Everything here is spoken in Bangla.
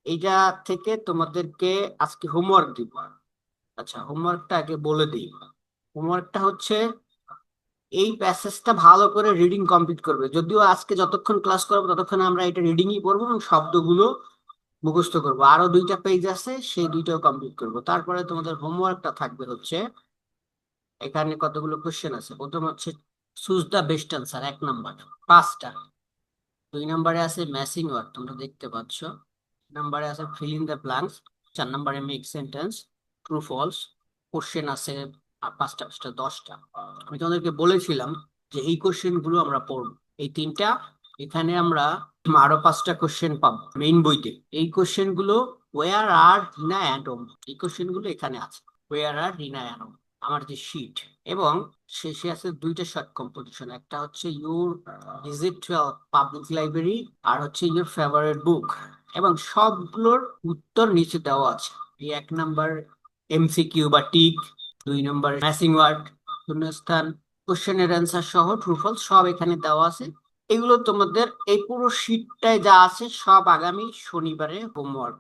এইটা থেকে তোমাদেরকে আজকে হোমওয়ার্ক দিব। আচ্ছা, হোমওয়ার্কটা আগে বলে দিই। হোমওয়ার্কটা হচ্ছে এই প্যাসেজটা ভালো করে রিডিং কমপ্লিট করবে। যদিও আজকে যতক্ষণ ক্লাস করবো ততক্ষণ আমরা এটা রিডিংই করবো এবং শব্দগুলো মুখস্থ করবো। আরো 2টা পেজ আছে, সেই 2টাও কমপ্লিট করবো। তারপরে তোমাদের হোমওয়ার্কটা থাকবে হচ্ছে, এখানে কতগুলো কোশ্চেন আছে। প্রথম হচ্ছে choose the best answer, 1 number, 5টা। 2 নাম্বারে আছে ম্যাচিং ওয়ার্ড, তোমরা দেখতে পাচ্ছ। নাম্বারে আছে ফিল ইন দ্য ব্ল্যাঙ্কস। 4 নাম্বারে make sentence, true false. Question আছে 5টা 5টা 10টা। আমি তোমাদেরকে বলেছিলাম যে এই কোশ্চেন গুলো আমরা পড়বো। এই 3টা, এখানে আমরা আরো 5টা কোশ্চেন পাবো মেইন বইতে। এই কোশ্চেন গুলো ওয়ার আর রিনা অ্যান্ড ওম, এই কোশ্চেন গুলো এখানে আছে। ওয়ার আর রিনা অ্যান্ড ওম আমার যে শিট। এবং শেষে আছে 2টা শর্ট কম্পোজিশন, একটা হচ্ছে ইউর ভিজিট পাবলিক লাইব্রেরি, আর হচ্ছে ইউর ফেভারিট বুক। এবং সবগুলোর উত্তর নিচে দেওয়া আছে। এই 1 নাম্বার এমসিকিউ বা টিক, 2 নাম্বার ম্যাচিং ওয়ার্ড, শূন্যস্থান, কোশ্চেনের অ্যান্সার সহ ট্রু ফলস সব এখানে দেওয়া আছে। এগুলো তোমাদের এই পুরো শিটটায় যা আছে সব আগামী শনিবারে হোমওয়ার্ক